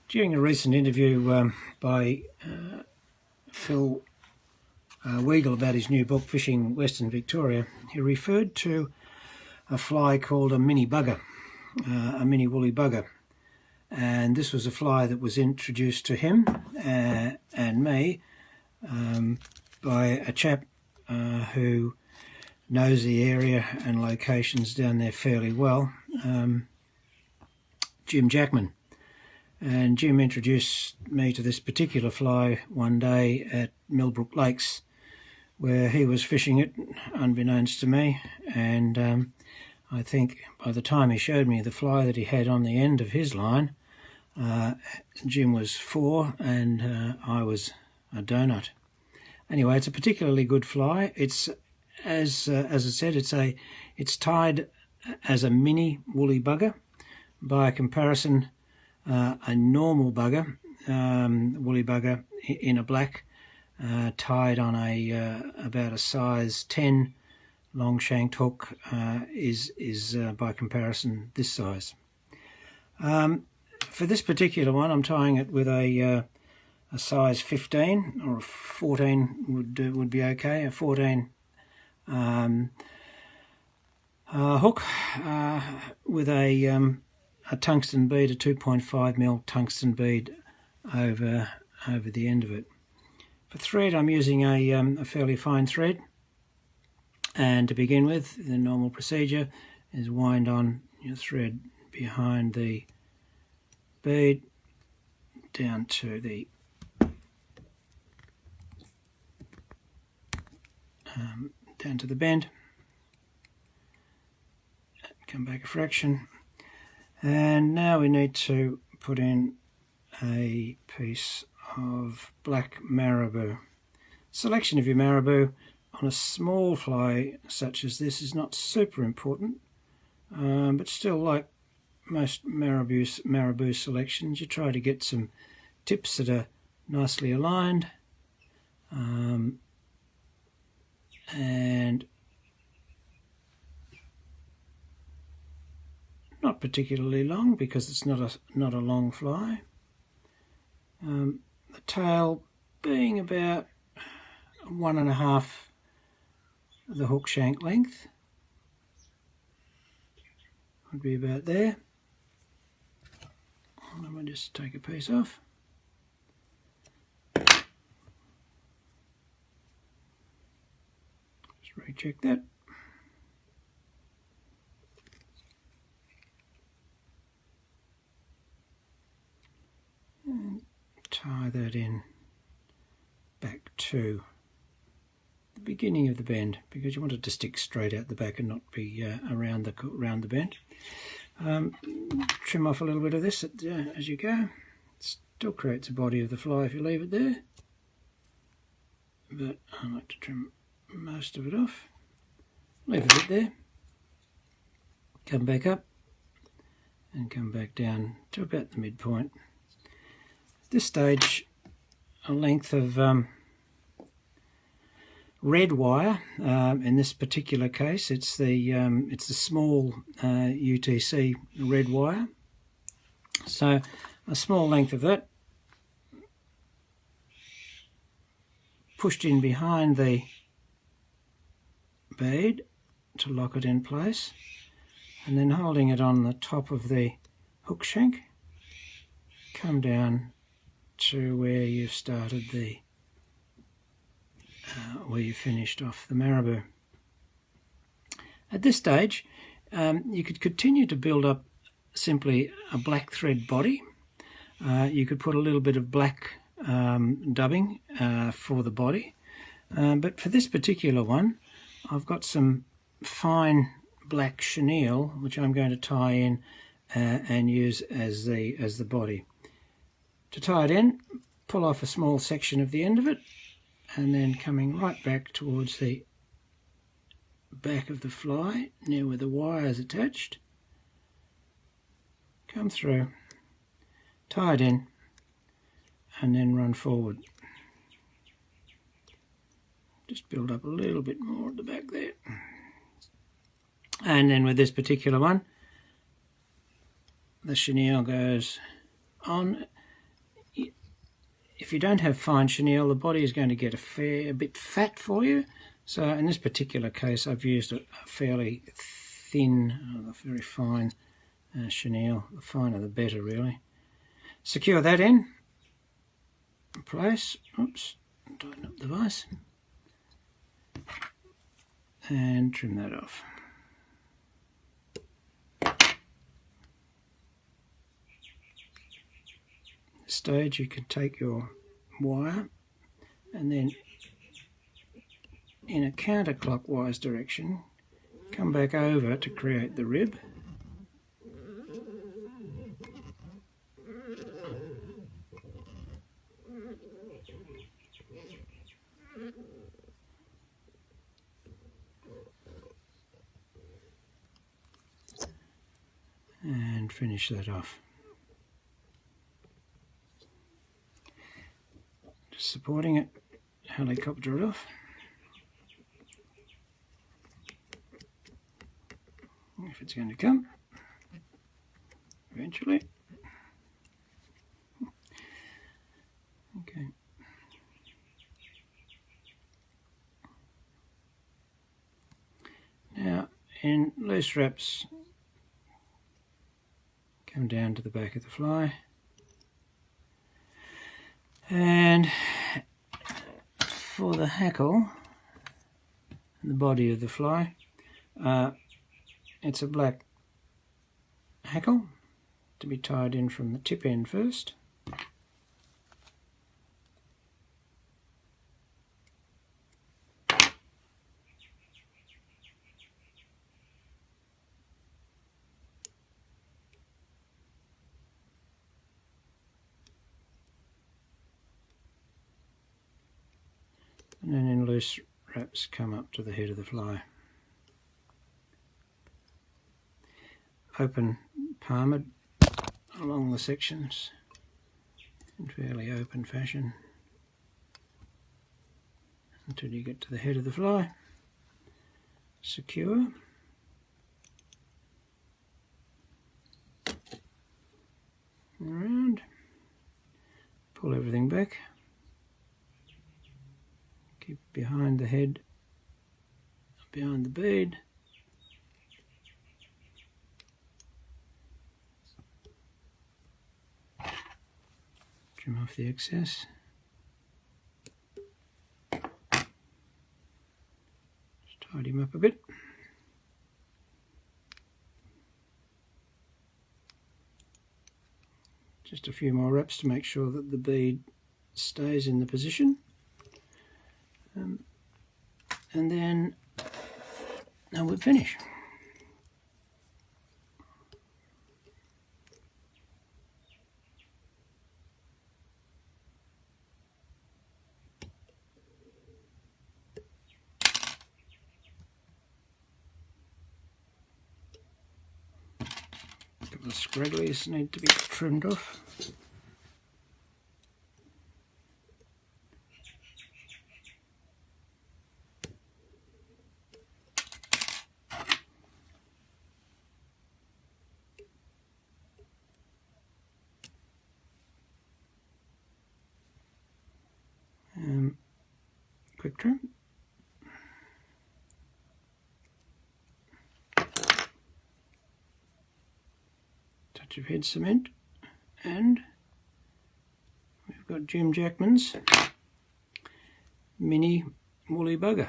During a recent interview by Phil Weigel about his new book, Fishing Western Victoria, he referred to a fly called a mini bugger, a mini woolly bugger. And this was a fly that was introduced to him and me by a chap who knows the area and locations down there fairly well, Jim Jackman. And Jim introduced me to this particular fly one day at Millbrook Lakes, where he was fishing it unbeknownst to me. And I think by the time he showed me the fly that he had on the end of his line, Jim was 4 and I was a donut. Anyway, it's a particularly good fly. It's as I said, it's tied as a mini woolly bugger. By comparison, a normal bugger, woolly bugger in a black, tied on about a size 10 long shanked hook, is by comparison this size. For this particular one, I'm tying it with a size 15 or a 14 would be okay. A 14 hook with a tungsten bead, a 2.5mm tungsten bead over the end of it. For thread, I'm using a fairly fine thread, and to begin with, the normal procedure is wind on your thread behind the bead down to the bend, come back a fraction. And now we need to put in a piece of black marabou. Selection of your marabou on a small fly such as this is not super important, but still, like most marabou selections, you try to get some tips that are nicely aligned and not particularly long, because it's not a long fly. The tail being about 1.5 the hook shank length, would be about there. And then we'll just take a piece off. Just recheck that. And tie that in back to the beginning of the bend, because you want it to stick straight out the back and not be around the bend. Trim off a little bit of this as you go. It still creates a body of the fly if you leave it there, but I like to trim most of it off. Leave a bit there, come back up and come back down to about the midpoint. At this stage, a length of red wire. In this particular case, it's the small UTC red wire. So a small length of that pushed in behind the bead to lock it in place, and then holding it on the top of the hook shank, come down to where you've started where you finished off the marabou. At this stage, you could continue to build up simply a black thread body. You could put a little bit of black dubbing for the body, but for this particular one, I've got some fine black chenille which I'm going to tie in and use as the body. To tie it in, pull off a small section of the end of it, and then coming right back towards the back of the fly, near where the wire is attached, come through, tie it in, and then run forward. Just build up a little bit more at the back there. And then with this particular one, the chenille goes on if you don't have fine chenille, the body is going to get a bit fat for you. So in this particular case, I've used a fairly thin, very fine chenille. The finer the better, really. Secure that in place. Oops, tighten up the vise. And trim that off. At this stage, you can take your wire and then in a counterclockwise direction come back over to create the rib. And finish that off. Just supporting it, helicopter it off. If it's going to come, eventually. Okay. Now, in loose wraps, come down to the back of the fly, and for the hackle and the body of the fly, it's a black hackle to be tied in from the tip end first. And then in loose wraps come up to the head of the fly. Open palm it along the sections in fairly open fashion until you get to the head of the fly. Secure. Around. Pull everything back. Keep behind the head, behind the bead. Trim off the excess. Just tidy him up a bit. Just a few more wraps to make sure that the bead stays in the position. And then we'll finish. A couple of scragglies need to be trimmed off. Quick trim. Touch of head cement, and we've got Jim Jackman's mini woolly bugger.